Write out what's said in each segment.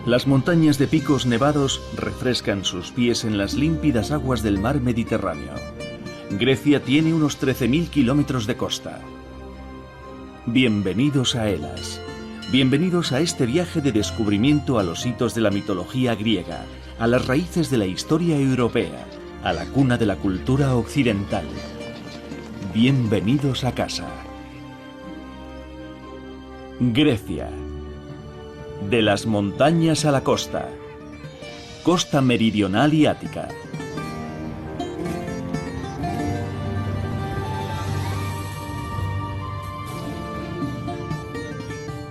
Las montañas de picos nevados refrescan sus pies en las límpidas aguas del mar Mediterráneo. Grecia tiene unos 13.000 kilómetros de costa. Bienvenidos a Hellas. Bienvenidos a este viaje de descubrimiento a los hitos de la mitología griega, a las raíces de la historia europea, a la cuna de la cultura occidental. Bienvenidos a casa. Grecia. De las montañas a la costa. Costa meridional y Ática.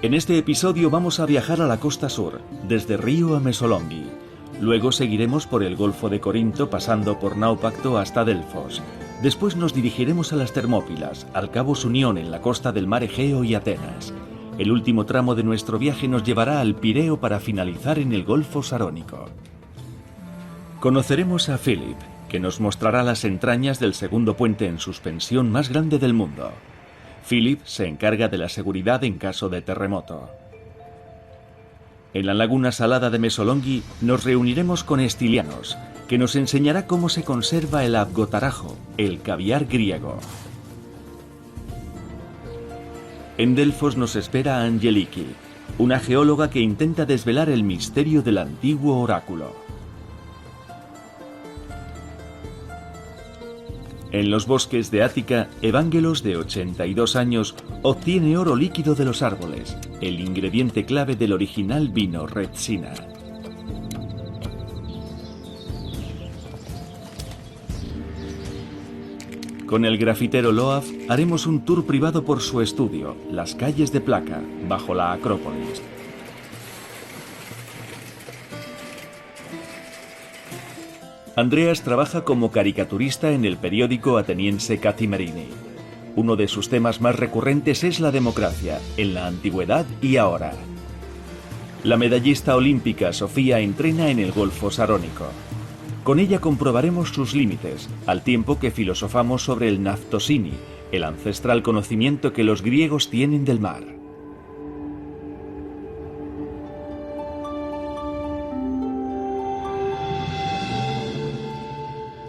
En este episodio vamos a viajar a la costa sur, desde Río a Mesolonghi. Luego seguiremos por el Golfo de Corinto pasando por Naupacto hasta Delfos. Después nos dirigiremos a las Termópilas, al Cabo Sunión en la costa del mar Egeo y Atenas. El último tramo de nuestro viaje nos llevará al Pireo para finalizar en el Golfo Sarónico. Conoceremos a Philip, que nos mostrará las entrañas del segundo puente en suspensión más grande del mundo. Philip se encarga de la seguridad en caso de terremoto. En la laguna salada de Mesolonghi nos reuniremos con Estilianos, que nos enseñará cómo se conserva el abgotarajo, el caviar griego. En Delfos nos espera Angeliki, una geóloga que intenta desvelar el misterio del antiguo oráculo. En los bosques de Ática, Evangelos, de 82 años, obtiene oro líquido de los árboles, el ingrediente clave del original vino Retsina. Con el grafitero Loaf haremos un tour privado por su estudio, las calles de Placa, bajo la Acrópolis. Andreas trabaja como caricaturista en el periódico ateniense Kathimerini. Uno de sus temas más recurrentes es la democracia, en la antigüedad y ahora. La medallista olímpica Sofía entrena en el Golfo Sarónico. Con ella comprobaremos sus límites, al tiempo que filosofamos sobre el Naftosini, el ancestral conocimiento que los griegos tienen del mar.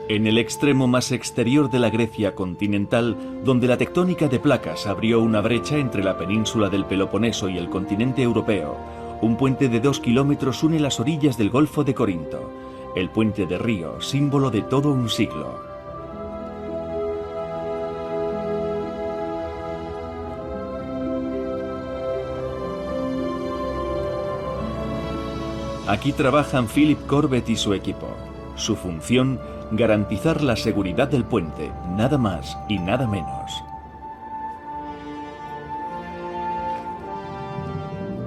En el extremo más exterior de la Grecia continental, donde la tectónica de placas abrió una brecha entre la península del Peloponeso y el continente europeo, un puente de 2 kilómetros une las orillas del Golfo de Corinto. El puente de Río, símbolo de todo un siglo. Aquí trabajan Philip Corbett y su equipo. Su función, garantizar la seguridad del puente, nada más y nada menos.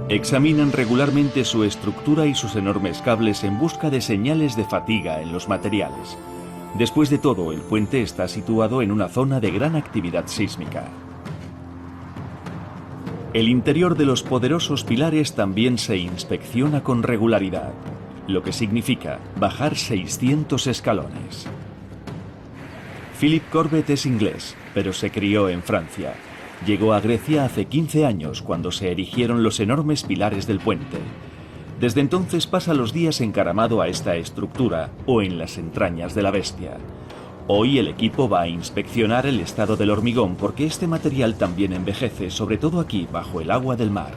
Examinan regularmente su estructura y sus enormes cables en busca de señales de fatiga en los materiales. Después de todo, el puente está situado en una zona de gran actividad sísmica. El interior de los poderosos pilares también se inspecciona con regularidad, lo que significa bajar 600 escalones. Philip Corbett es inglés, pero se crió en Francia. Llegó a Grecia hace 15 años cuando se erigieron los enormes pilares del puente. Desde entonces pasa los días encaramado a esta estructura o en las entrañas de la bestia. Hoy el equipo va a inspeccionar el estado del hormigón porque este material también envejece, sobre todo aquí bajo el agua del mar.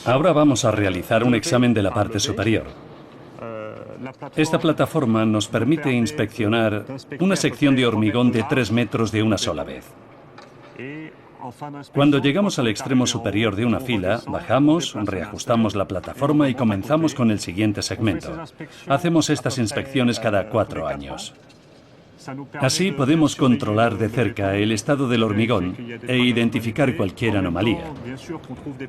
Ahora vamos a realizar un examen de la parte superior. Esta plataforma nos permite inspeccionar una sección de hormigón de 3 metros de una sola vez. Cuando llegamos al extremo superior de una fila, bajamos, reajustamos la plataforma y comenzamos con el siguiente segmento. Hacemos estas inspecciones cada 4 años. Así podemos controlar de cerca el estado del hormigón e identificar cualquier anomalía.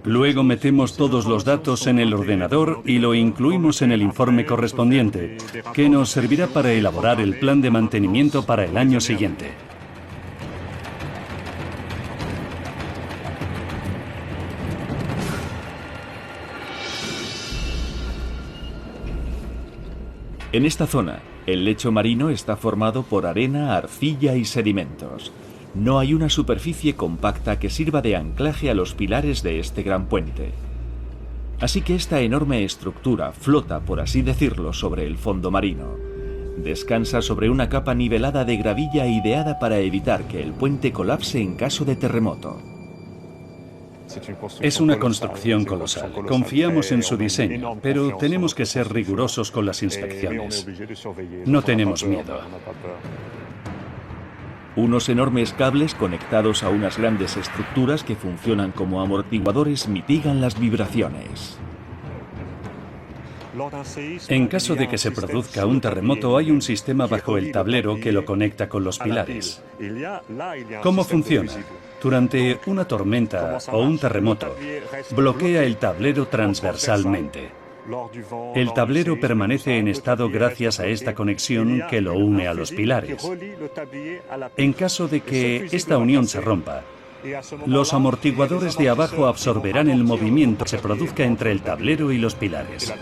Luego metemos todos los datos en el ordenador y lo incluimos en el informe correspondiente, que nos servirá para elaborar el plan de mantenimiento para el año siguiente. En esta zona, el lecho marino está formado por arena, arcilla y sedimentos. No hay una superficie compacta que sirva de anclaje a los pilares de este gran puente. Así que esta enorme estructura flota, por así decirlo, sobre el fondo marino. Descansa sobre una capa nivelada de gravilla ideada para evitar que el puente colapse en caso de terremoto. Es una construcción colosal. Confiamos en su diseño, pero tenemos que ser rigurosos con las inspecciones. No tenemos miedo. Unos enormes cables conectados a unas grandes estructuras que funcionan como amortiguadores mitigan las vibraciones. En caso de que se produzca un terremoto, hay un sistema bajo el tablero que lo conecta con los pilares. ¿Cómo funciona? Durante una tormenta o un terremoto, bloquea el tablero transversalmente. El tablero permanece en estado gracias a esta conexión que lo une a los pilares. En caso de que esta unión se rompa, los amortiguadores de abajo absorberán el movimiento que se produzca entre el tablero y los pilares.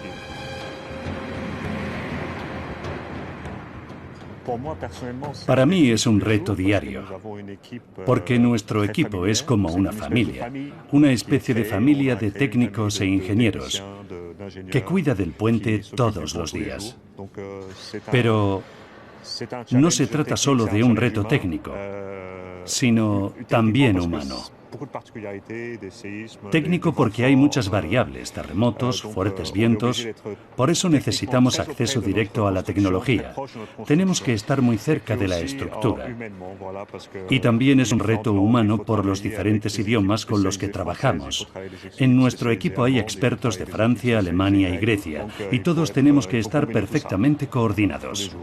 Para mí es un reto diario, porque nuestro equipo es como una familia, una especie de familia de técnicos e ingenieros que cuida del puente todos los días. Pero no se trata solo de un reto técnico, sino también humano. Técnico porque hay muchas variables, terremotos, fuertes vientos. Por eso necesitamos acceso directo a la tecnología. Tenemos que estar muy cerca de la estructura. Y también es un reto humano por los diferentes idiomas con los que trabajamos. En nuestro equipo hay expertos de Francia, Alemania y Grecia, y todos tenemos que estar perfectamente coordinados.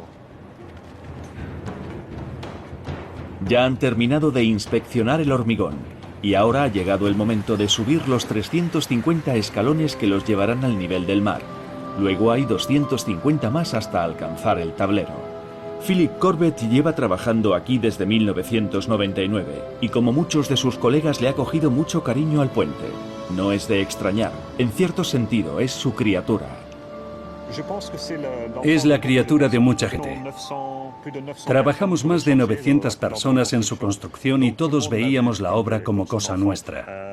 Ya han terminado de inspeccionar el hormigón. Y ahora ha llegado el momento de subir los 350 escalones que los llevarán al nivel del mar. Luego hay 250 más hasta alcanzar el tablero. Philip Corbett lleva trabajando aquí desde 1999 y como muchos de sus colegas le ha cogido mucho cariño al puente. No es de extrañar, en cierto sentido es su criatura. Es la criatura de mucha gente. Trabajamos más de 900 personas en su construcción y todos veíamos la obra como cosa nuestra.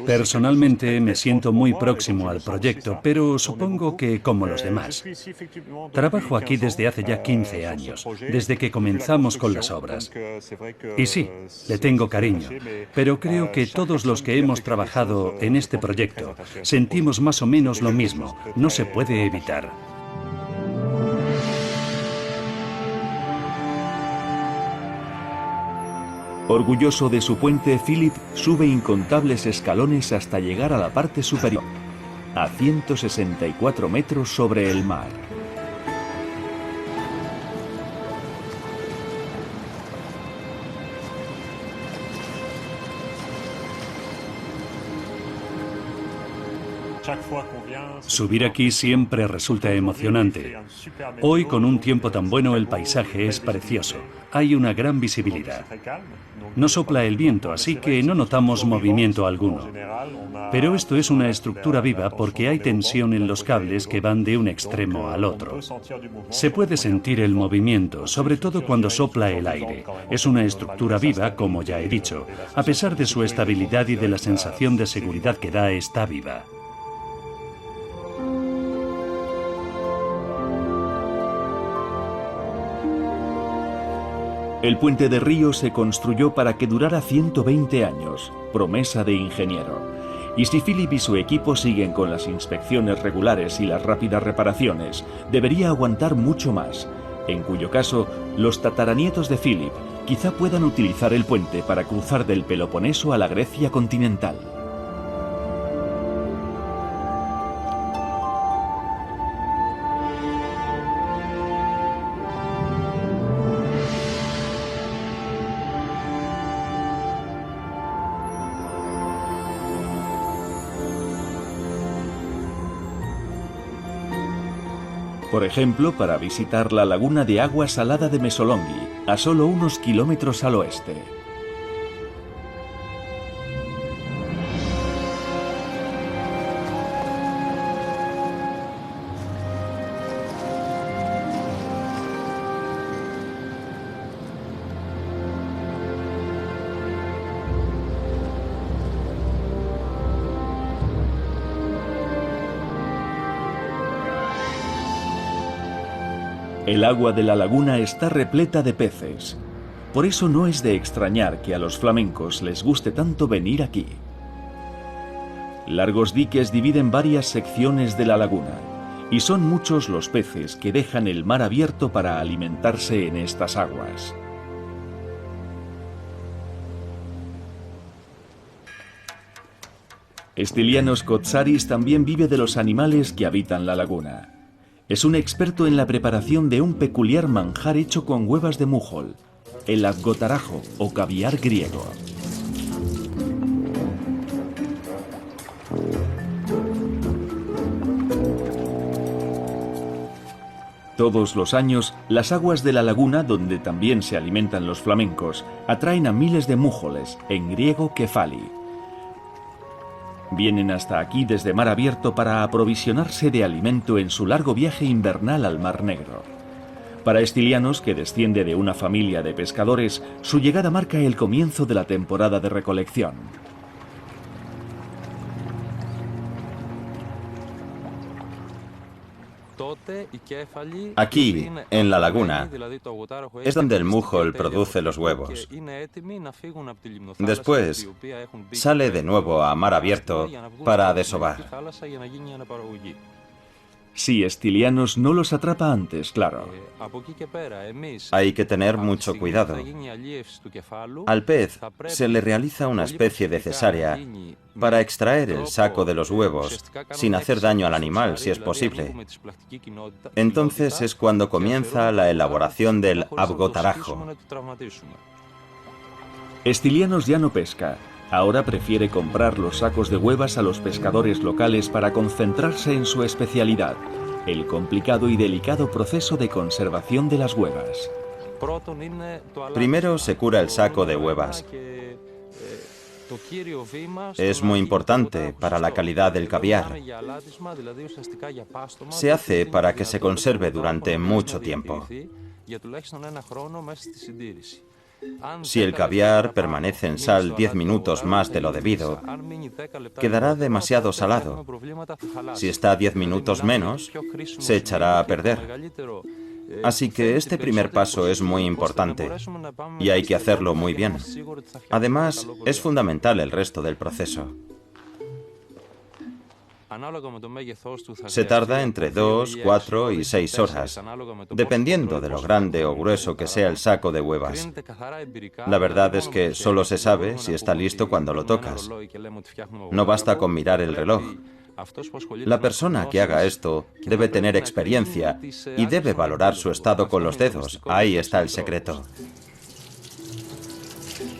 Personalmente me siento muy próximo al proyecto, pero supongo que como los demás. Trabajo aquí desde hace ya 15 años, desde que comenzamos con las obras. Y sí, le tengo cariño, pero creo que todos los que hemos trabajado en este proyecto sentimos más o menos lo mismo. No se puede evitar. Orgulloso de su puente, Philip sube incontables escalones hasta llegar a la parte superior, a 164 metros sobre el mar. Subir aquí siempre resulta emocionante. Hoy, con un tiempo tan bueno, el paisaje es precioso. Hay una gran visibilidad. No sopla el viento, así que no notamos movimiento alguno. Pero esto es una estructura viva porque hay tensión en los cables que van de un extremo al otro. Se puede sentir el movimiento, sobre todo cuando sopla el aire. Es una estructura viva, como ya he dicho. A pesar de su estabilidad y de la sensación de seguridad que da, está viva. El puente de Río se construyó para que durara 120 años, promesa de ingeniero. Y si Philip y su equipo siguen con las inspecciones regulares y las rápidas reparaciones, debería aguantar mucho más, en cuyo caso, los tataranietos de Philip quizá puedan utilizar el puente para cruzar del Peloponeso a la Grecia continental. Por ejemplo, para visitar la laguna de agua salada de Mesolonghi, a solo unos kilómetros al oeste. El agua de la laguna está repleta de peces. Por eso no es de extrañar que a los flamencos les guste tanto venir aquí. Largos diques dividen varias secciones de la laguna, y son muchos los peces que dejan el mar abierto para alimentarse en estas aguas. Stylianos Kotsaris también vive de los animales que habitan la laguna. Es un experto en la preparación de un peculiar manjar hecho con huevas de mújol, el avgotarajo o caviar griego. Todos los años, las aguas de la laguna, donde también se alimentan los flamencos, atraen a miles de mújoles, en griego kefali. Vienen hasta aquí desde mar abierto para aprovisionarse de alimento en su largo viaje invernal al Mar Negro. Para Stylianos, que desciende de una familia de pescadores, su llegada marca el comienzo de la temporada de recolección. Aquí, en la laguna, es donde el mújol produce los huevos. Después, sale de nuevo a mar abierto para desovar. Si Stylianos no los atrapa antes, claro. Hay que tener mucho cuidado. Al pez se le realiza una especie de cesárea para extraer el saco de los huevos, sin hacer daño al animal, si es posible. Entonces es cuando comienza la elaboración del avgotarajo. Stylianos ya no pesca. Ahora prefiere comprar los sacos de huevas a los pescadores locales para concentrarse en su especialidad, el complicado y delicado proceso de conservación de las huevas. Primero se cura el saco de huevas. Es muy importante para la calidad del caviar. Se hace para que se conserve durante mucho tiempo. Si el caviar permanece en sal 10 minutos más de lo debido, quedará demasiado salado. Si está 10 minutos menos, se echará a perder. Así que este primer paso es muy importante y hay que hacerlo muy bien. Además, es fundamental el resto del proceso. Se tarda entre 2, 4 y 6 horas, dependiendo de lo grande o grueso que sea el saco de huevas. La verdad es que solo se sabe si está listo cuando lo tocas. No basta con mirar el reloj. La persona que haga esto debe tener experiencia y debe valorar su estado con los dedos. Ahí está el secreto.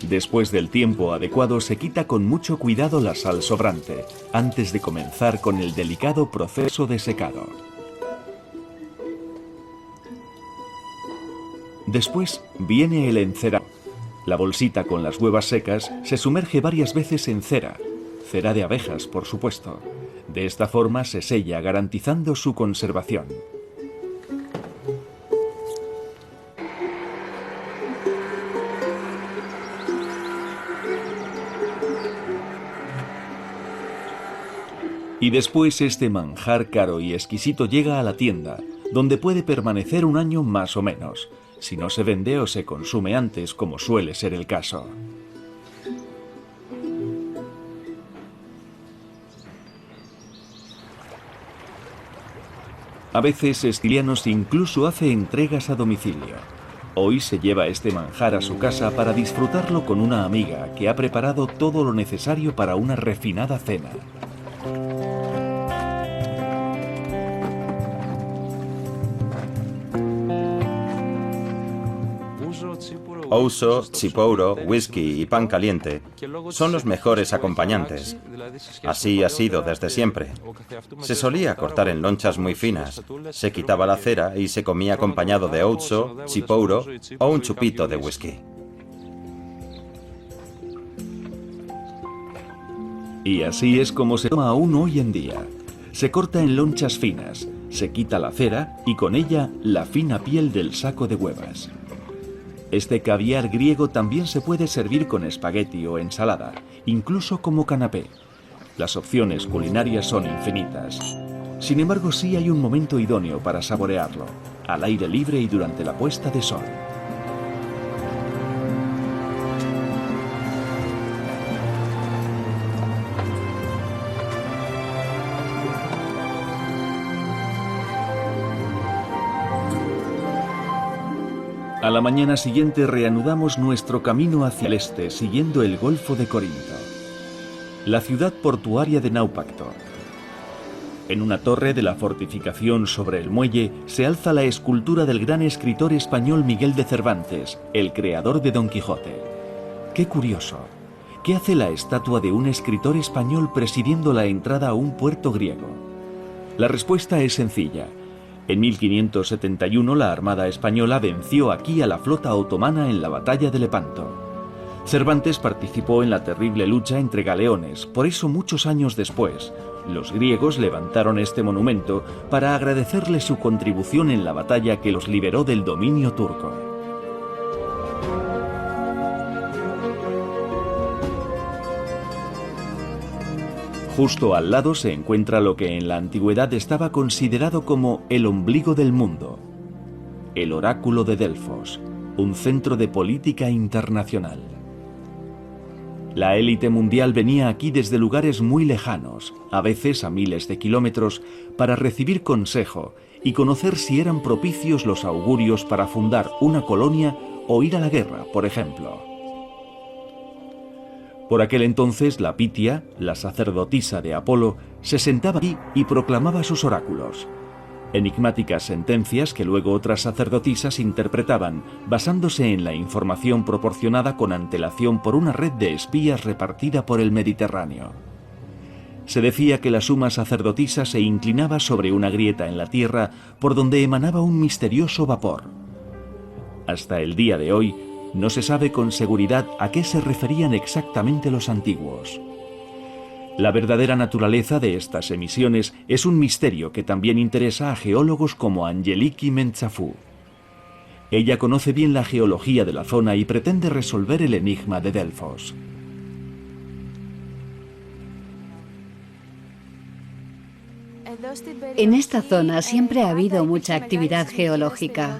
Después del tiempo adecuado se quita con mucho cuidado la sal sobrante, antes de comenzar con el delicado proceso de secado. Después viene el encerado. La bolsita con las huevas secas se sumerge varias veces en cera de abejas, por supuesto. De esta forma se sella, garantizando su conservación. Y después este manjar caro y exquisito llega a la tienda, donde puede permanecer un año más o menos, si no se vende o se consume antes, como suele ser el caso. A veces Stylianos incluso hace entregas a domicilio. Hoy se lleva este manjar a su casa para disfrutarlo con una amiga que ha preparado todo lo necesario para una refinada cena. Ouzo, chipouro, whisky y pan caliente son los mejores acompañantes. Así ha sido desde siempre. Se solía cortar en lonchas muy finas, se quitaba la cera y se comía acompañado de ouzo, chipouro o un chupito de whisky. Y así es como se toma aún hoy en día. Se corta en lonchas finas, se quita la cera y con ella la fina piel del saco de huevas. Este caviar griego también se puede servir con espagueti o ensalada, incluso como canapé. Las opciones culinarias son infinitas. Sin embargo, sí hay un momento idóneo para saborearlo, al aire libre y durante la puesta de sol. A la mañana siguiente reanudamos nuestro camino hacia el este, siguiendo el Golfo de Corinto, la ciudad portuaria de Naupacto. En una torre de la fortificación sobre el muelle se alza la escultura del gran escritor español Miguel de Cervantes, el creador de Don Quijote. ¡Qué curioso! ¿Qué hace la estatua de un escritor español presidiendo la entrada a un puerto griego? La respuesta es sencilla. En 1571 la Armada española venció aquí a la flota otomana en la batalla de Lepanto. Cervantes participó en la terrible lucha entre galeones, por eso muchos años después, los griegos levantaron este monumento para agradecerle su contribución en la batalla que los liberó del dominio turco. Justo al lado se encuentra lo que en la antigüedad estaba considerado como el ombligo del mundo, el Oráculo de Delfos, un centro de política internacional. La élite mundial venía aquí desde lugares muy lejanos, a veces a miles de kilómetros, para recibir consejo y conocer si eran propicios los augurios para fundar una colonia o ir a la guerra, por ejemplo. Por aquel entonces, la Pitia, la sacerdotisa de Apolo, se sentaba aquí y proclamaba sus oráculos. Enigmáticas sentencias que luego otras sacerdotisas interpretaban, basándose en la información proporcionada con antelación por una red de espías repartida por el Mediterráneo. Se decía que la suma sacerdotisa se inclinaba sobre una grieta en la tierra por donde emanaba un misterioso vapor. Hasta el día de hoy, no se sabe con seguridad a qué se referían exactamente los antiguos. La verdadera naturaleza de estas emisiones es un misterio que también interesa a geólogos como Angeliki Mentzafou. Ella conoce bien la geología de la zona y pretende resolver el enigma de Delfos. En esta zona siempre ha habido mucha actividad geológica,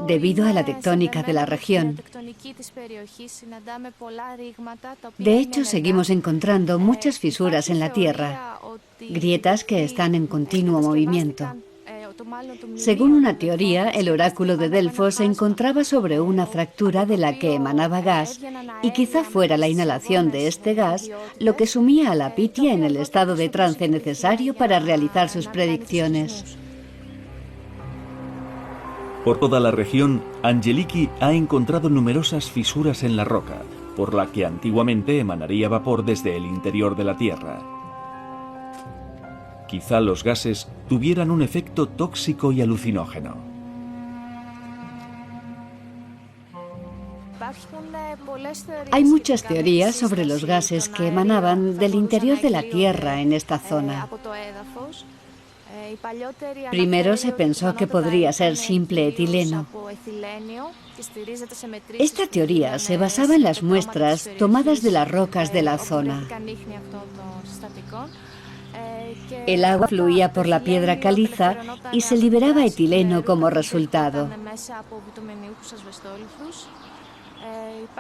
debido a la tectónica de la región. De hecho, seguimos encontrando muchas fisuras en la tierra, grietas que están en continuo movimiento. Según una teoría, el oráculo de Delfos se encontraba sobre una fractura de la que emanaba gas, y quizá fuera la inhalación de este gas lo que sumía a la Pitia en el estado de trance necesario para realizar sus predicciones. Por toda la región, Angeliki ha encontrado numerosas fisuras en la roca, por la que antiguamente emanaría vapor desde el interior de la Tierra. Quizá los gases tuvieran un efecto tóxico y alucinógeno. Hay muchas teorías sobre los gases que emanaban del interior de la Tierra en esta zona. Primero se pensó que podría ser simple etileno. Esta teoría se basaba en las muestras tomadas de las rocas de la zona. El agua fluía por la piedra caliza y se liberaba etileno como resultado.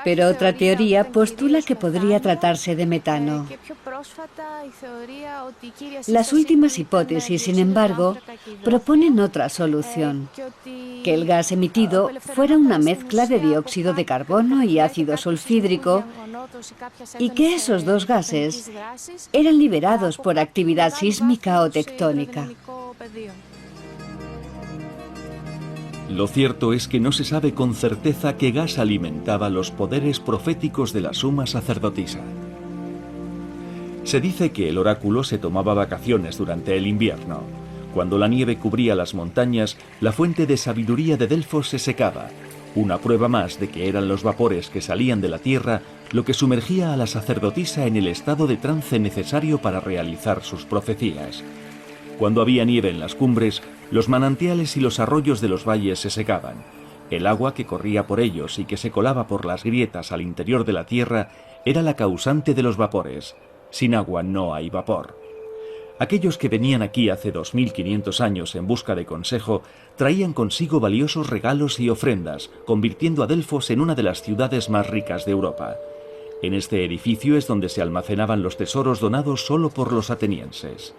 Pero otra teoría postula que podría tratarse de metano. Las últimas hipótesis, sin embargo, proponen otra solución: que el gas emitido fuera una mezcla de dióxido de carbono y ácido sulfídrico, y que esos dos gases eran liberados por actividad sísmica o tectónica. Lo cierto es que no se sabe con certeza qué gas alimentaba los poderes proféticos de la suma sacerdotisa. Se dice que el oráculo se tomaba vacaciones durante el invierno. Cuando la nieve cubría las montañas, la fuente de sabiduría de Delfos se secaba, una prueba más de que eran los vapores que salían de la tierra lo que sumergía a la sacerdotisa en el estado de trance necesario para realizar sus profecías. Cuando había nieve en las cumbres, los manantiales y los arroyos de los valles se secaban. El agua que corría por ellos y que se colaba por las grietas al interior de la tierra era la causante de los vapores. Sin agua no hay vapor. Aquellos que venían aquí hace 2500 años en busca de consejo traían consigo valiosos regalos y ofrendas, convirtiendo a Delfos en una de las ciudades más ricas de Europa. En este edificio es donde se almacenaban los tesoros donados solo por los atenienses.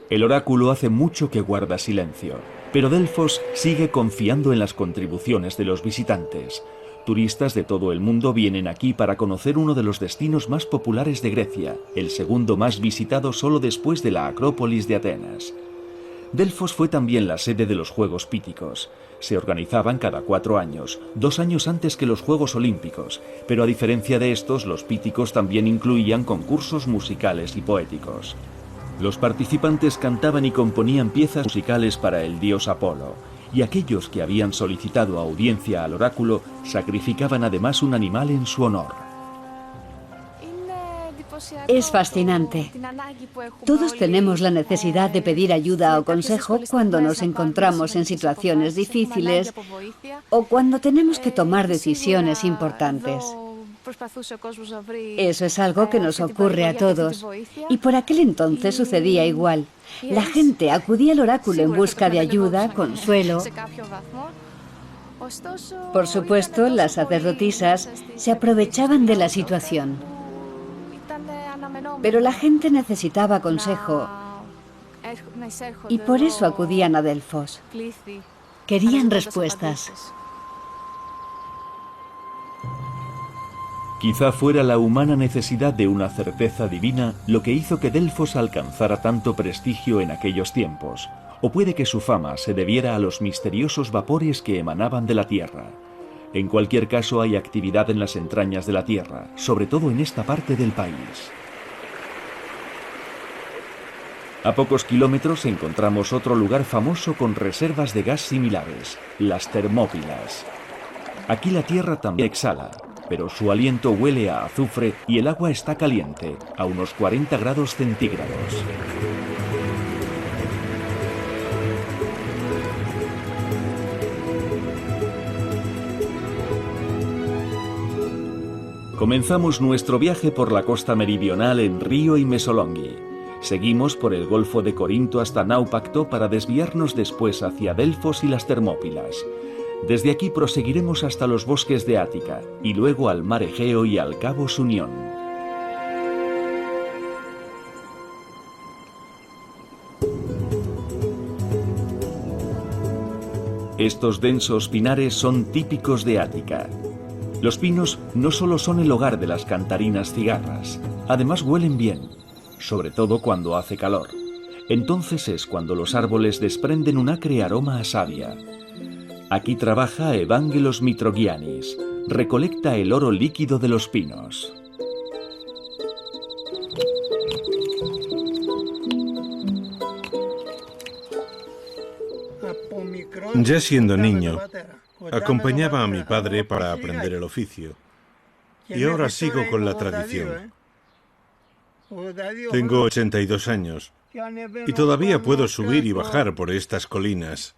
El oráculo hace mucho que guarda silencio, pero Delfos sigue confiando en las contribuciones de los visitantes. Turistas de todo el mundo vienen aquí para conocer uno de los destinos más populares de Grecia, el segundo más visitado solo después de la Acrópolis de Atenas. Delfos fue también la sede de los Juegos Píticos. Se organizaban cada 4 años, 2 años antes que los Juegos Olímpicos, pero a diferencia de estos, los Píticos también incluían concursos musicales y poéticos. Los participantes cantaban y componían piezas musicales para el dios Apolo, y aquellos que habían solicitado audiencia al oráculo sacrificaban además un animal en su honor. Es fascinante. Todos tenemos la necesidad de pedir ayuda o consejo cuando nos encontramos en situaciones difíciles o cuando tenemos que tomar decisiones importantes. Eso es algo que nos ocurre a todos, y por aquel entonces sucedía igual. La gente acudía al oráculo en busca de ayuda, consuelo. Por supuesto, las sacerdotisas se aprovechaban de la situación. Pero la gente necesitaba consejo, y por eso acudían a Delfos. Querían respuestas. Quizá fuera la humana necesidad de una certeza divina lo que hizo que Delfos alcanzara tanto prestigio en aquellos tiempos, o puede que su fama se debiera a los misteriosos vapores que emanaban de la tierra. En cualquier caso, hay actividad en las entrañas de la tierra, sobre todo en esta parte del país. A pocos kilómetros encontramos otro lugar famoso con reservas de gas similares, las Termópilas. Aquí la tierra también exhala, pero su aliento huele a azufre y el agua está caliente, a unos 40 grados centígrados. Comenzamos nuestro viaje por la costa meridional en Río y Mesolonghi. Seguimos por el Golfo de Corinto hasta Naupacto para desviarnos después hacia Delfos y las Termópilas. Desde aquí proseguiremos hasta los bosques de Ática y luego al mar Egeo y al Cabo Sunión. Estos densos pinares son típicos de Ática. Los pinos no solo son el hogar de las cantarinas cigarras, además huelen bien, sobre todo cuando hace calor. Entonces es cuando los árboles desprenden un acre aroma a savia. Aquí trabaja Evangelos Mitrogiannis, recolecta el oro líquido de los pinos. Ya siendo niño, acompañaba a mi padre para aprender el oficio. Y ahora sigo con la tradición. Tengo 82 años y todavía puedo subir y bajar por estas colinas.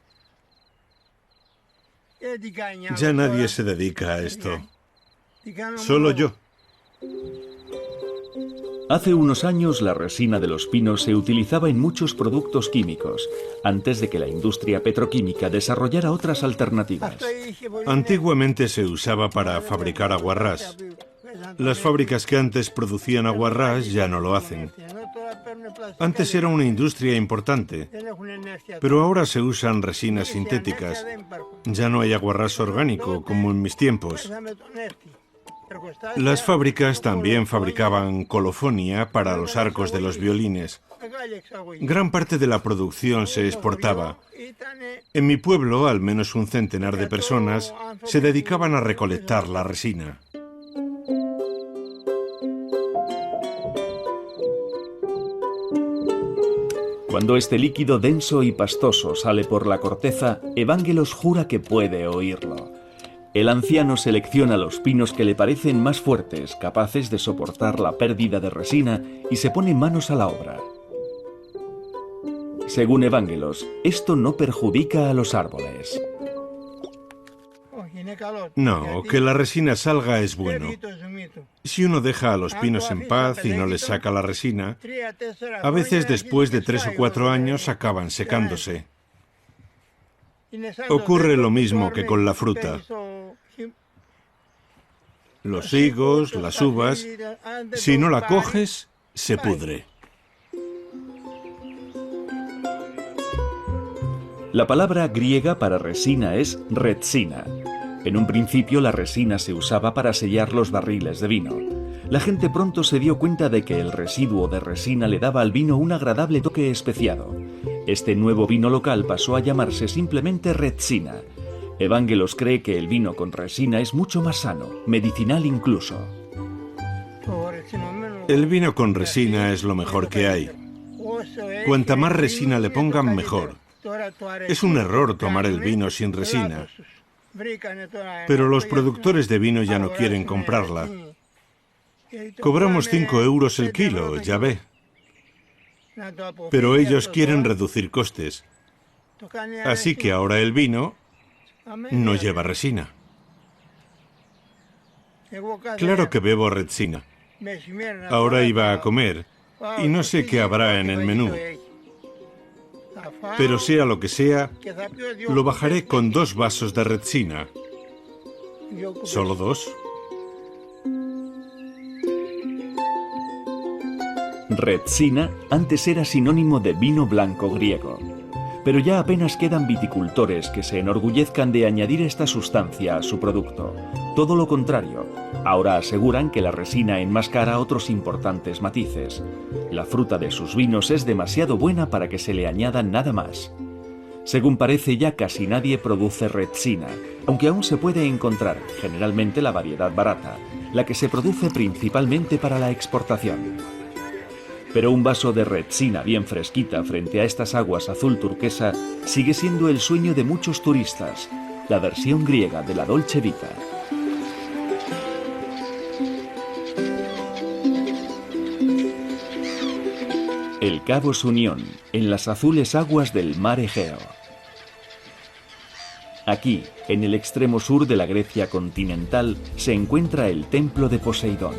Ya nadie se dedica a esto. Solo yo. Hace unos años la resina de los pinos se utilizaba en muchos productos químicos, antes de que la industria petroquímica desarrollara otras alternativas. Antiguamente se usaba para fabricar aguarrás. Las fábricas que antes producían aguarrás ya no lo hacen. Antes era una industria importante, pero ahora se usan resinas sintéticas. Ya no hay aguarrás orgánico como en mis tiempos. Las fábricas también fabricaban colofonia para los arcos de los violines. Gran parte de la producción se exportaba. En mi pueblo, al menos un centenar de personas se dedicaban a recolectar la resina. Cuando este líquido denso y pastoso sale por la corteza, Evangelos jura que puede oírlo. El anciano selecciona los pinos que le parecen más fuertes, capaces de soportar la pérdida de resina, y se pone manos a la obra. Según Evangelos, esto no perjudica a los árboles. No, que la resina salga es bueno. Si uno deja a los pinos en paz y no les saca la resina, a veces después de 3 o 4 años acaban secándose. Ocurre lo mismo que con la fruta. Los higos, las uvas, si no la coges, se pudre. La palabra griega para resina es retsina. En un principio la resina se usaba para sellar los barriles de vino. La gente pronto se dio cuenta de que el residuo de resina le daba al vino un agradable toque especiado. Este nuevo vino local pasó a llamarse simplemente retsina. Evangelos cree que el vino con resina es mucho más sano, medicinal incluso. El vino con resina es lo mejor que hay. Cuanta más resina le pongan, mejor. Es un error tomar el vino sin resina. Pero los productores de vino ya no quieren comprarla. Cobramos 5 euros el kilo, ya ve. Pero ellos quieren reducir costes. Así que ahora el vino no lleva resina. Claro que bebo retsina. Ahora iba a comer y no sé qué habrá en el menú. Pero sea lo que sea, lo bajaré con 2 vasos de retsina. ¿Solo 2? Retsina antes era sinónimo de vino blanco griego. Pero ya apenas quedan viticultores que se enorgullezcan de añadir esta sustancia a su producto. Todo lo contrario, ahora aseguran que la resina enmascara otros importantes matices. La fruta de sus vinos es demasiado buena para que se le añada nada más. Según parece, ya casi nadie produce retsina, aunque aún se puede encontrar, generalmente la variedad barata, la que se produce principalmente para la exportación. Pero un vaso de retsina bien fresquita frente a estas aguas azul turquesa sigue siendo el sueño de muchos turistas, la versión griega de la Dolce Vita. El Cabo Sunión, en las azules aguas del mar Egeo. Aquí, en el extremo sur de la Grecia continental, se encuentra el templo de Poseidón.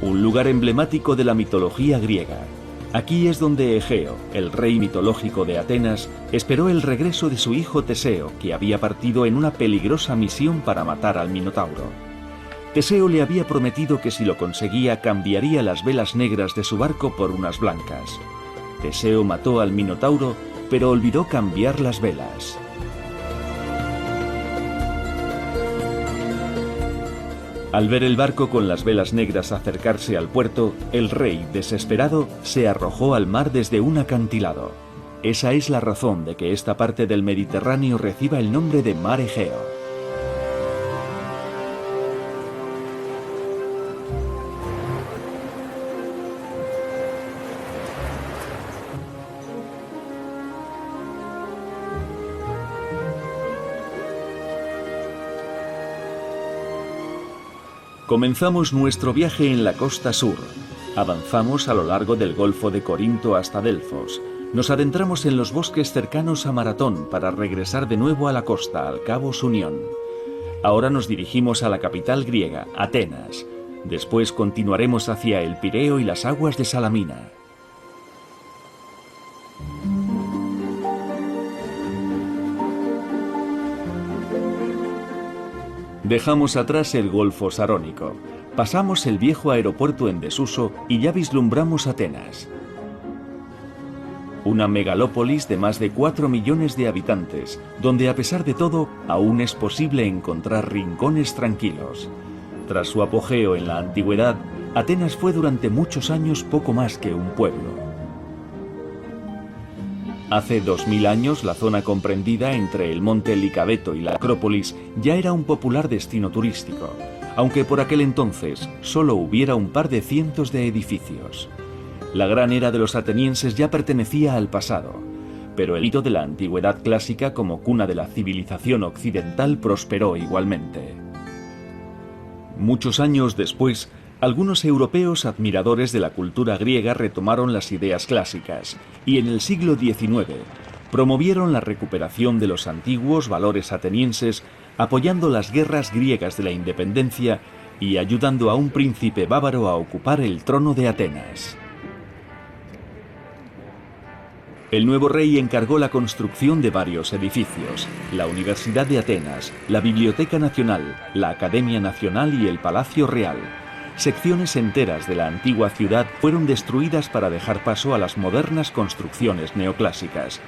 Un lugar emblemático de la mitología griega. Aquí es donde Egeo, el rey mitológico de Atenas, esperó el regreso de su hijo Teseo, que había partido en una peligrosa misión para matar al Minotauro. Teseo le había prometido que si lo conseguía cambiaría las velas negras de su barco por unas blancas. Teseo mató al Minotauro, pero olvidó cambiar las velas. Al ver el barco con las velas negras acercarse al puerto, el rey, desesperado, se arrojó al mar desde un acantilado. Esa es la razón de que esta parte del Mediterráneo reciba el nombre de Mar Egeo. Comenzamos nuestro viaje en la costa sur. Avanzamos a lo largo del Golfo de Corinto hasta Delfos. Nos adentramos en los bosques cercanos a Maratón para regresar de nuevo a la costa, al Cabo Sunión. Ahora nos dirigimos a la capital griega, Atenas. Después continuaremos hacia el Pireo y las aguas de Salamina. Dejamos atrás el Golfo Sarónico, pasamos el viejo aeropuerto en desuso y ya vislumbramos Atenas. Una megalópolis de más de 4 millones de habitantes, donde a pesar de todo aún es posible encontrar rincones tranquilos. Tras su apogeo en la antigüedad, Atenas fue durante muchos años poco más que un pueblo. Hace 2000 años, la zona comprendida entre el monte Licabeto y la Acrópolis ya era un popular destino turístico, aunque por aquel entonces solo hubiera un par de cientos de edificios. La gran era de los atenienses ya pertenecía al pasado, pero el hito de la antigüedad clásica como cuna de la civilización occidental prosperó igualmente. Muchos años después, algunos europeos admiradores de la cultura griega retomaron las ideas clásicas y en el siglo XIX promovieron la recuperación de los antiguos valores atenienses apoyando las guerras griegas de la independencia y ayudando a un príncipe bávaro a ocupar el trono de Atenas. El nuevo rey encargó la construcción de varios edificios: la Universidad de Atenas, la Biblioteca Nacional, la Academia Nacional y el Palacio Real. Secciones enteras de la antigua ciudad fueron destruidas para dejar paso a las modernas construcciones neoclásicas.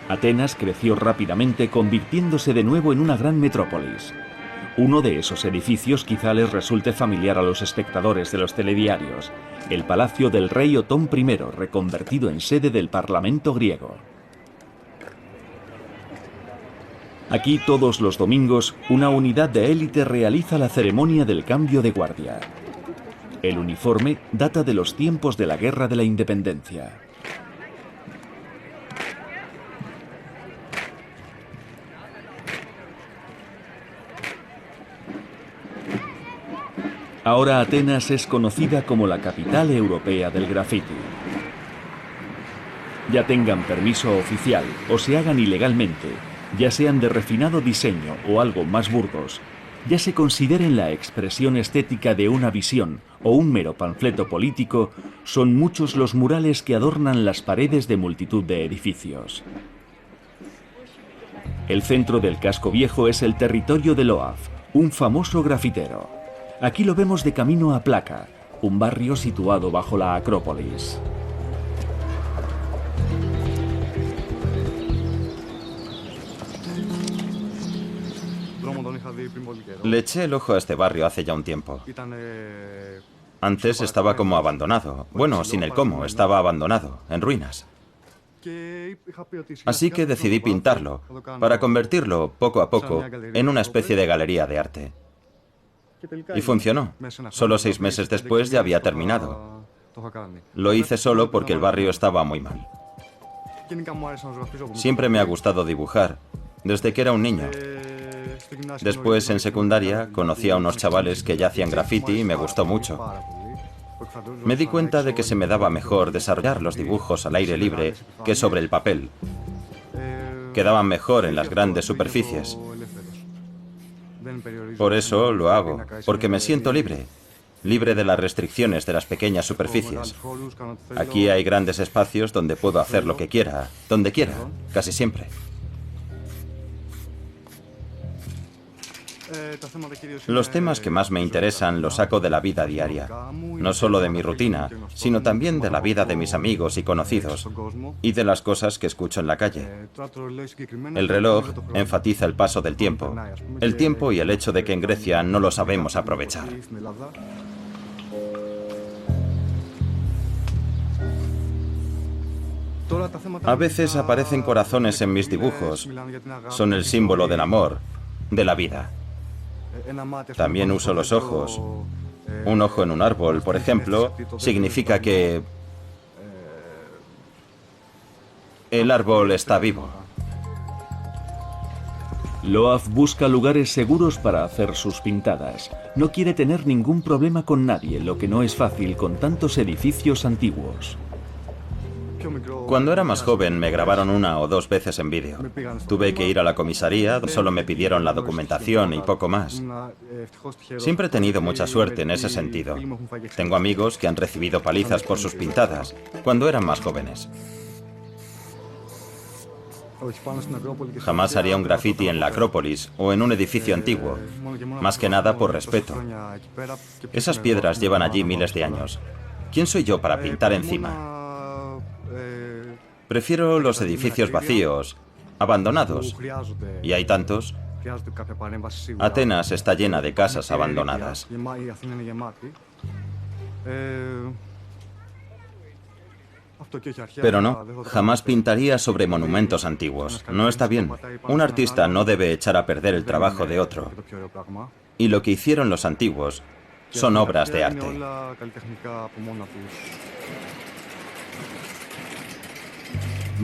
Atenas creció rápidamente, convirtiéndose de nuevo en una gran metrópolis. Uno de esos edificios quizá les resulte familiar a los espectadores de los telediarios: el Palacio del Rey Otón I, reconvertido en sede del Parlamento griego. Aquí todos los domingos una unidad de élite realiza la ceremonia del cambio de guardia. El uniforme data de los tiempos de la Guerra de la Independencia. Ahora Atenas es conocida como la capital europea del graffiti. Ya tengan permiso oficial o se hagan ilegalmente, ya sean de refinado diseño o algo más burdos, ya se consideren la expresión estética de una visión o un mero panfleto político, son muchos los murales que adornan las paredes de multitud de edificios. El centro del casco viejo es el territorio de Loaf, un famoso grafitero. Aquí lo vemos de camino a Plaka, un barrio situado bajo la Acrópolis. Le eché el ojo a este barrio hace ya un tiempo. Antes estaba como abandonado. Bueno, sin el cómo, estaba abandonado, en ruinas. Así que decidí pintarlo, para convertirlo, poco a poco, en una especie de galería de arte. Y funcionó. Solo 6 meses después ya había terminado. Lo hice solo porque el barrio estaba muy mal. Siempre me ha gustado dibujar, desde que era un niño. Después, en secundaria, conocí a unos chavales que ya hacían graffiti y me gustó mucho. Me di cuenta de que se me daba mejor desarrollar los dibujos al aire libre que sobre el papel. Quedaban mejor en las grandes superficies. Por eso lo hago, porque me siento libre, libre de las restricciones de las pequeñas superficies. Aquí hay grandes espacios donde puedo hacer lo que quiera, donde quiera, casi siempre. Los temas que más me interesan los saco de la vida diaria, no solo de mi rutina, sino también de la vida de mis amigos y conocidos, y de las cosas que escucho en la calle. El reloj enfatiza el paso del tiempo, el tiempo y el hecho de que en Grecia no lo sabemos aprovechar. A veces aparecen corazones en mis dibujos, son el símbolo del amor, de la vida. También uso los ojos. Un ojo en un árbol, por ejemplo, significa que el árbol está vivo. Loaf busca lugares seguros para hacer sus pintadas. No quiere tener ningún problema con nadie, lo que no es fácil con tantos edificios antiguos. Cuando era más joven me grabaron 1 o 2 veces en vídeo. Tuve que ir a la comisaría, solo me pidieron la documentación y poco más. Siempre he tenido mucha suerte en ese sentido. Tengo amigos que han recibido palizas por sus pintadas, cuando eran más jóvenes. Jamás haría un graffiti en la Acrópolis o en un edificio antiguo, más que nada por respeto. Esas piedras llevan allí miles de años. ¿Quién soy yo para pintar encima? Prefiero los edificios vacíos, abandonados, y hay tantos. Atenas está llena de casas abandonadas. Pero no, jamás pintaría sobre monumentos antiguos. No está bien. Un artista no debe echar a perder el trabajo de otro. Y lo que hicieron los antiguos son obras de arte.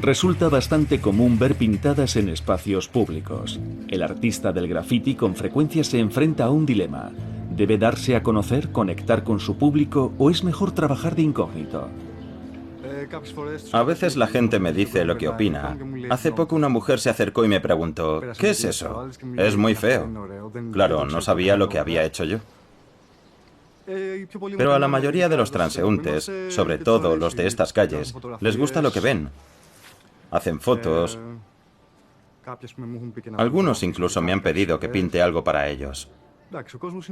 Resulta bastante común ver pintadas en espacios públicos. El artista del graffiti con frecuencia se enfrenta a un dilema. ¿Debe darse a conocer, conectar con su público o es mejor trabajar de incógnito? A veces la gente me dice lo que opina. Hace poco una mujer se acercó y me preguntó, ¿qué es eso? Es muy feo. Claro, no sabía lo que había hecho yo. Pero a la mayoría de los transeúntes, sobre todo los de estas calles, les gusta lo que ven. Hacen fotos. Algunos incluso me han pedido que pinte algo para ellos.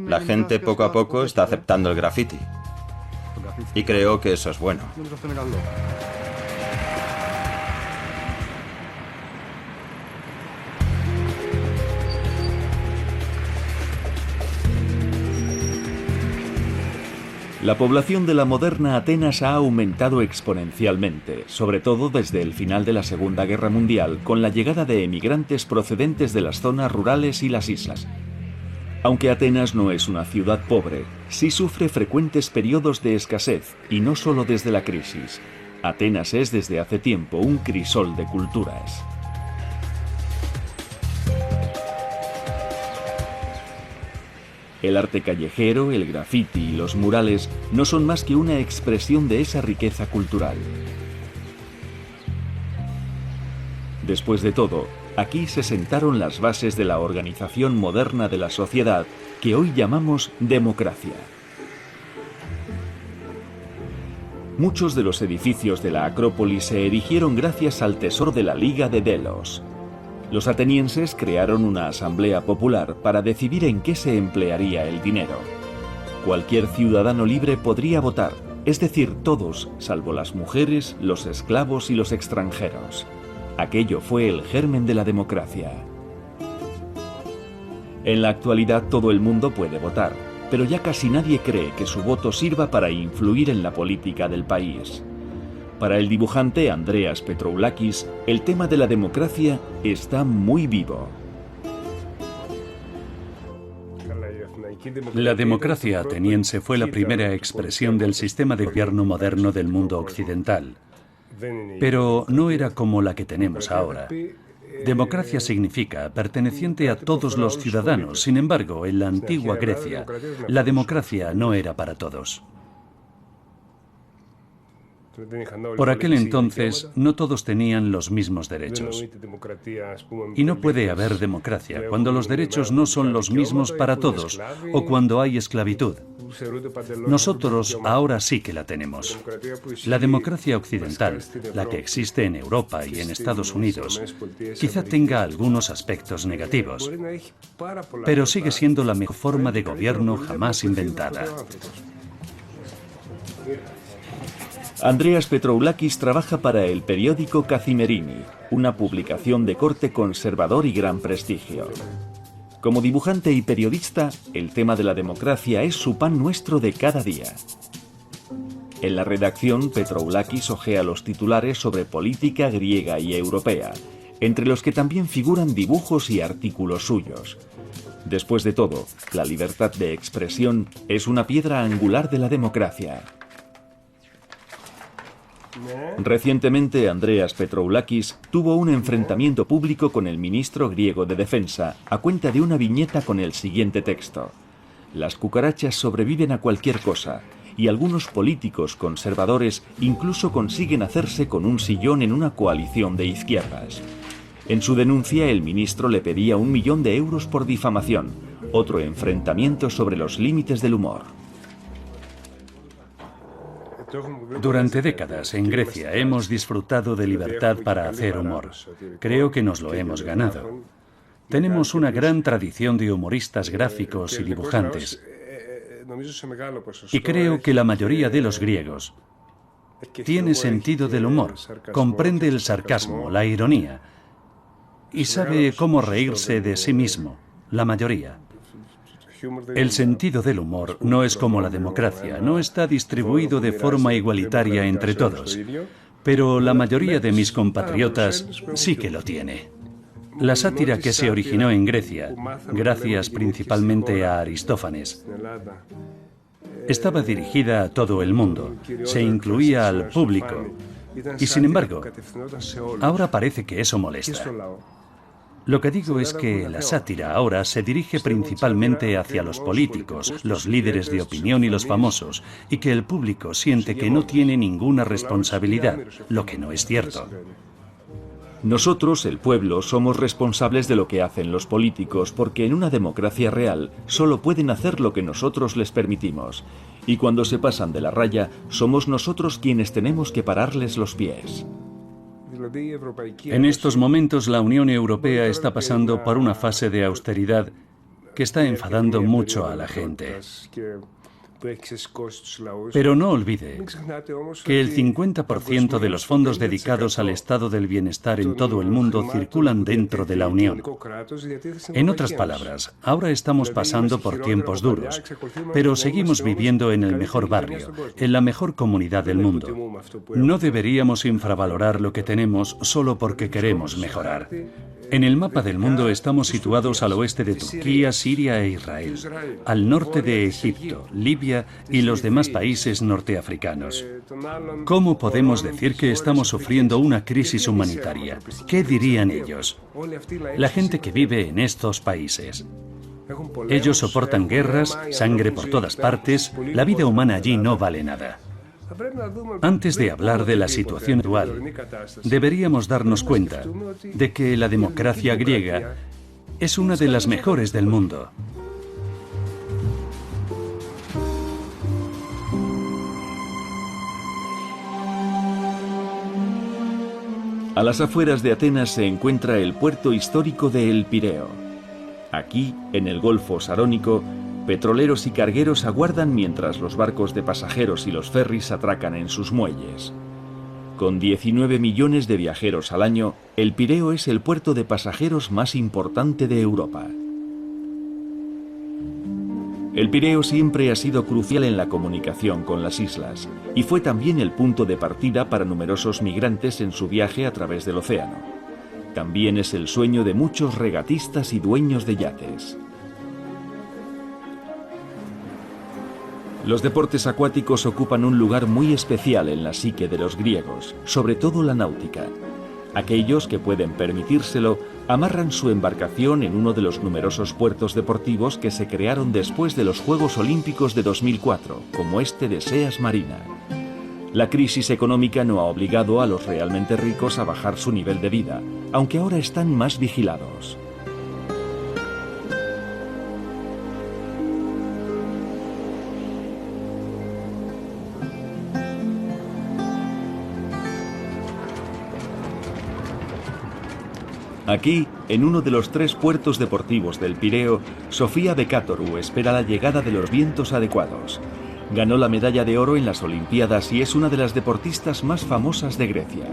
La gente poco a poco está aceptando el graffiti. Y creo que eso es bueno. La población de la moderna Atenas ha aumentado exponencialmente, sobre todo desde el final de la Segunda Guerra Mundial, con la llegada de emigrantes procedentes de las zonas rurales y las islas. Aunque Atenas no es una ciudad pobre, sí sufre frecuentes periodos de escasez, y no solo desde la crisis. Atenas es desde hace tiempo un crisol de culturas. El arte callejero, el graffiti y los murales no son más que una expresión de esa riqueza cultural. Después de todo, aquí se sentaron las bases de la organización moderna de la sociedad que hoy llamamos democracia. Muchos de los edificios de la Acrópolis se erigieron gracias al tesoro de la Liga de Delos. Los atenienses crearon una asamblea popular para decidir en qué se emplearía el dinero. Cualquier ciudadano libre podría votar, es decir, todos, salvo las mujeres, los esclavos y los extranjeros. Aquello fue el germen de la democracia. En la actualidad todo el mundo puede votar, pero ya casi nadie cree que su voto sirva para influir en la política del país. Para el dibujante Andreas Petroulakis, el tema de la democracia está muy vivo. La democracia ateniense fue la primera expresión del sistema de gobierno moderno del mundo occidental. Pero no era como la que tenemos ahora. Democracia significa perteneciente a todos los ciudadanos. Sin embargo, en la antigua Grecia, la democracia no era para todos. Por aquel entonces, no todos tenían los mismos derechos. Y no puede haber democracia cuando los derechos no son los mismos para todos o cuando hay esclavitud. Nosotros ahora sí que la tenemos. La democracia occidental, la que existe en Europa y en Estados Unidos, quizá tenga algunos aspectos negativos, pero sigue siendo la mejor forma de gobierno jamás inventada. Andreas Petroulakis trabaja para el periódico Kathimerini, una publicación de corte conservador y gran prestigio. Como dibujante y periodista, el tema de la democracia es su pan nuestro de cada día. En la redacción, Petroulakis hojea los titulares sobre política griega y europea, entre los que también figuran dibujos y artículos suyos. Después de todo, la libertad de expresión es una piedra angular de la democracia. Recientemente, Andreas Petroulakis tuvo un enfrentamiento público con el ministro griego de Defensa a cuenta de una viñeta con el siguiente texto: las cucarachas sobreviven a cualquier cosa, y algunos políticos conservadores incluso consiguen hacerse con un sillón en una coalición de izquierdas. En su denuncia, el ministro le pedía 1 millón de euros por difamación, otro enfrentamiento sobre los límites del humor. Durante décadas en Grecia hemos disfrutado de libertad para hacer humor. Creo que nos lo hemos ganado. Tenemos una gran tradición de humoristas gráficos y dibujantes. Y creo que la mayoría de los griegos tiene sentido del humor, comprende el sarcasmo, la ironía, y sabe cómo reírse de sí mismo, la mayoría. El sentido del humor no es como la democracia, no está distribuido de forma igualitaria entre todos, pero la mayoría de mis compatriotas sí que lo tiene. La sátira que se originó en Grecia, gracias principalmente a Aristófanes, estaba dirigida a todo el mundo, se incluía al público, y sin embargo, ahora parece que eso molesta. Lo que digo es que la sátira ahora se dirige principalmente hacia los políticos, los líderes de opinión y los famosos, y que el público siente que no tiene ninguna responsabilidad, lo que no es cierto. Nosotros, el pueblo, somos responsables de lo que hacen los políticos, porque en una democracia real solo pueden hacer lo que nosotros les permitimos. Y cuando se pasan de la raya, somos nosotros quienes tenemos que pararles los pies. En estos momentos la Unión Europea está pasando por una fase de austeridad que está enfadando mucho a la gente. Pero no olvide que el 50% de los fondos dedicados al estado del bienestar en todo el mundo circulan dentro de la Unión. En otras palabras, ahora estamos pasando por tiempos duros, pero seguimos viviendo en el mejor barrio, en la mejor comunidad del mundo. No deberíamos infravalorar lo que tenemos solo porque queremos mejorar. En el mapa del mundo estamos situados al oeste de Turquía, Siria e Israel, al norte de Egipto, Libia y los demás países norteafricanos. ¿Cómo podemos decir que estamos sufriendo una crisis humanitaria? ¿Qué dirían ellos? La gente que vive en estos países. Ellos soportan guerras, sangre por todas partes, la vida humana allí no vale nada. Antes de hablar de la situación actual, deberíamos darnos cuenta de que la democracia griega es una de las mejores del mundo. A las afueras de Atenas se encuentra el puerto histórico de El Pireo. Aquí, en el Golfo Sarónico, petroleros y cargueros aguardan mientras los barcos de pasajeros y los ferris atracan en sus muelles. Con 19 millones de viajeros al año, El Pireo es el puerto de pasajeros más importante de Europa. El Pireo siempre ha sido crucial en la comunicación con las islas y fue también el punto de partida para numerosos migrantes en su viaje a través del océano. También es el sueño de muchos regatistas y dueños de yates. Los deportes acuáticos ocupan un lugar muy especial en la psique de los griegos, sobre todo la náutica. Aquellos que pueden permitírselo amarran su embarcación en uno de los numerosos puertos deportivos que se crearon después de los Juegos Olímpicos de 2004, como este de Seas Marina. La crisis económica no ha obligado a los realmente ricos a bajar su nivel de vida, aunque ahora están más vigilados. Aquí, en uno de los 3 puertos deportivos del Pireo, Sofía Bekatoru espera la llegada de los vientos adecuados. Ganó la medalla de oro en las Olimpiadas y es una de las deportistas más famosas de Grecia.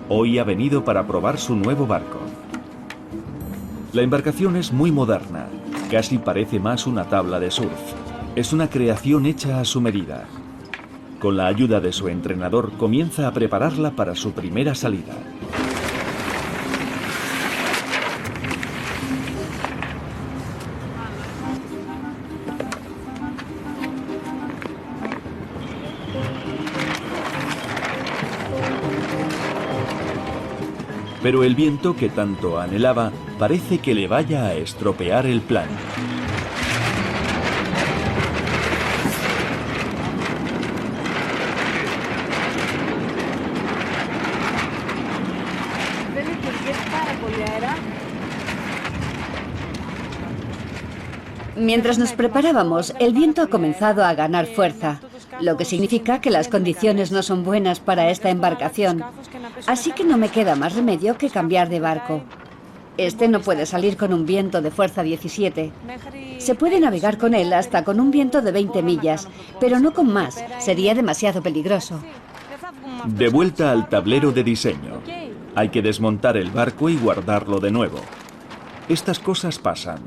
Hoy ha venido para probar su nuevo barco. La embarcación es muy moderna, casi parece más una tabla de surf. Es una creación hecha a su medida. Con la ayuda de su entrenador comienza a prepararla para su primera salida. Pero el viento que tanto anhelaba parece que le vaya a estropear el plan. Mientras nos preparábamos, el viento ha comenzado a ganar fuerza, lo que significa que las condiciones no son buenas para esta embarcación. Así que no me queda más remedio que cambiar de barco. Este no puede salir con un viento de fuerza 17. Se puede navegar con él hasta con un viento de 20 millas, pero no con más, sería demasiado peligroso. De vuelta al tablero de diseño. Hay que desmontar el barco y guardarlo de nuevo. Estas cosas pasan.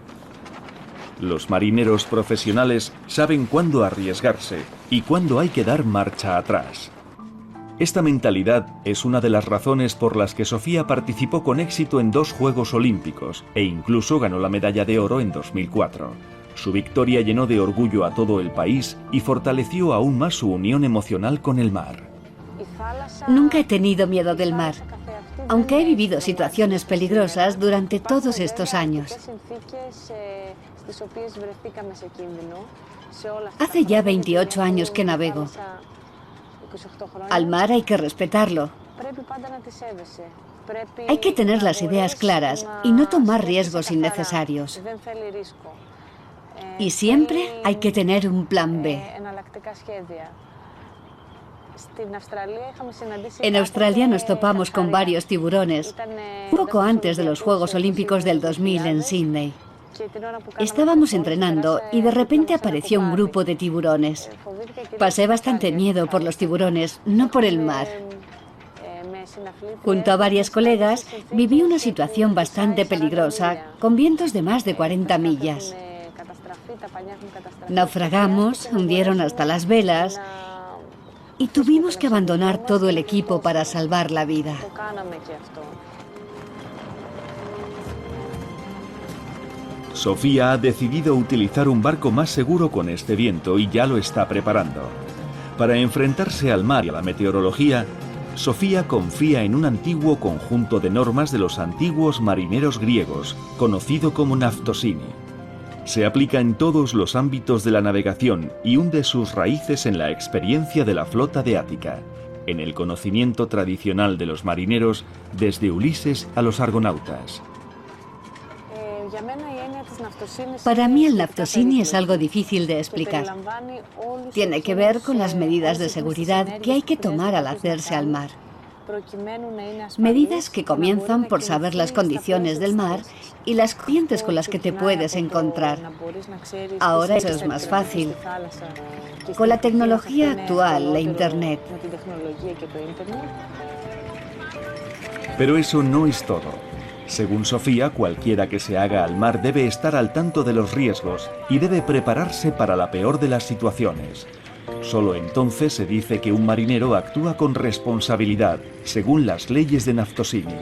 Los marineros profesionales saben cuándo arriesgarse y cuándo hay que dar marcha atrás. Esta mentalidad es una de las razones por las que Sofía participó con éxito en 2 Juegos Olímpicos e incluso ganó la medalla de oro en 2004. Su victoria llenó de orgullo a todo el país y fortaleció aún más su unión emocional con el mar. Nunca he tenido miedo del mar. aunque he vivido situaciones peligrosas durante todos estos años. Hace ya 28 años que navego. Al mar hay que respetarlo. Hay que tener las ideas claras y no tomar riesgos innecesarios. Y siempre hay que tener un plan B. En Australia nos topamos con varios tiburones, poco antes de los Juegos Olímpicos del 2000 en Sydney. Estábamos entrenando y de repente apareció un grupo de tiburones. Pasé bastante miedo por los tiburones, no por el mar. Junto a varias colegas, viví una situación bastante peligrosa, con vientos de más de 40 millas. Naufragamos, hundieron hasta las velas y tuvimos que abandonar todo el equipo para salvar la vida. Sofía ha decidido utilizar un barco más seguro con este viento y ya lo está preparando. Para enfrentarse al mar y a la meteorología, Sofía confía en un antiguo conjunto de normas de los antiguos marineros griegos, conocido como Naftosini. Se aplica en todos los ámbitos de la navegación y hunde sus raíces en la experiencia de la flota de Ática, en el conocimiento tradicional de los marineros desde Ulises a los argonautas. Para mí el Naftosini es algo difícil de explicar. Tiene que ver con las medidas de seguridad que hay que tomar al hacerse al mar. Medidas que comienzan por saber las condiciones del mar y las corrientes con las que te puedes encontrar. Ahora eso es más fácil. Con la tecnología actual, la Internet. Pero eso no es todo. Según Sofía, cualquiera que se haga al mar debe estar al tanto de los riesgos y debe prepararse para la peor de las situaciones. Solo entonces se dice que un marinero actúa con responsabilidad, según las leyes de Naftosini.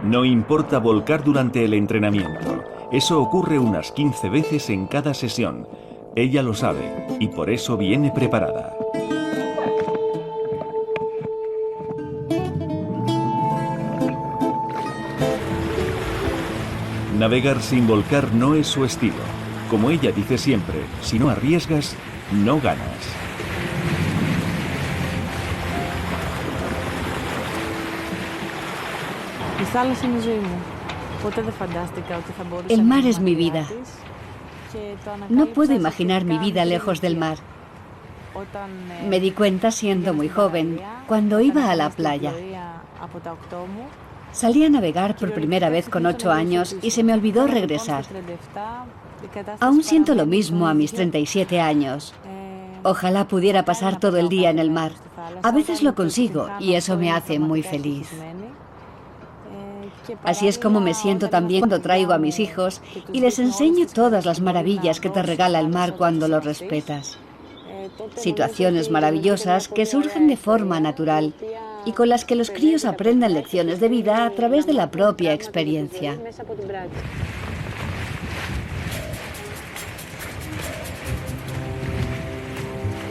No importa volcar durante el entrenamiento. Eso ocurre unas 15 veces en cada sesión. Ella lo sabe y por eso viene preparada. Navegar sin volcar no es su estilo. Como ella dice siempre, si no arriesgas, no ganas. El mar es mi vida. No puedo imaginar mi vida lejos del mar. Me di cuenta siendo muy joven, cuando iba a la playa. Salí a navegar por primera vez con 8 años y se me olvidó regresar. Aún siento lo mismo a mis 37 años. Ojalá pudiera pasar todo el día en el mar. A veces lo consigo y eso me hace muy feliz. Así es como me siento también cuando traigo a mis hijos y les enseño todas las maravillas que te regala el mar cuando lo respetas. Situaciones maravillosas que surgen de forma natural y con las que los críos aprenden lecciones de vida a través de la propia experiencia.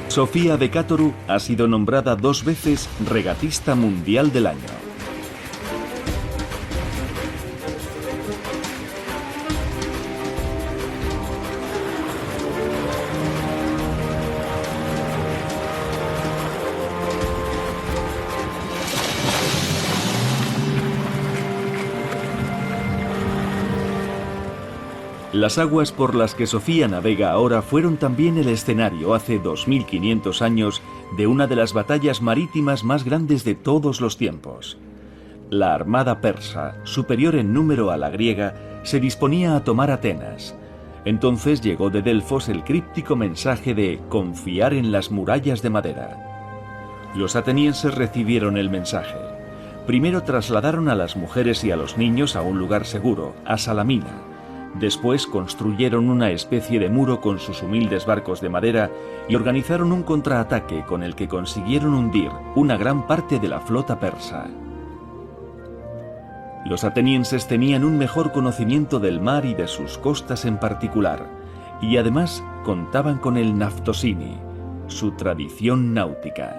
Sofía de Cátoru ha sido nombrada 2 veces Regatista Mundial del Año. Las aguas por las que Sofía navega ahora fueron también el escenario hace 2500 años de una de las batallas marítimas más grandes de todos los tiempos. La armada persa, superior en número a la griega, se disponía a tomar Atenas. Entonces llegó de Delfos el críptico mensaje de confiar en las murallas de madera. Los atenienses recibieron el mensaje. Primero trasladaron a las mujeres y a los niños a un lugar seguro, a Salamina. Después construyeron una especie de muro con sus humildes barcos de madera y organizaron un contraataque con el que consiguieron hundir una gran parte de la flota persa. Los atenienses tenían un mejor conocimiento del mar y de sus costas en particular, y además contaban con el Naftosini, su tradición náutica.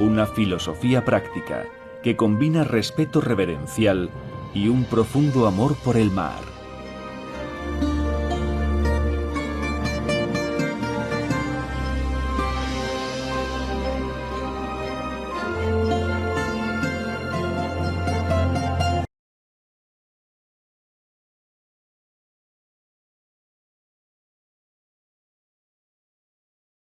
Una filosofía práctica que combina respeto reverencial y un profundo amor por el mar.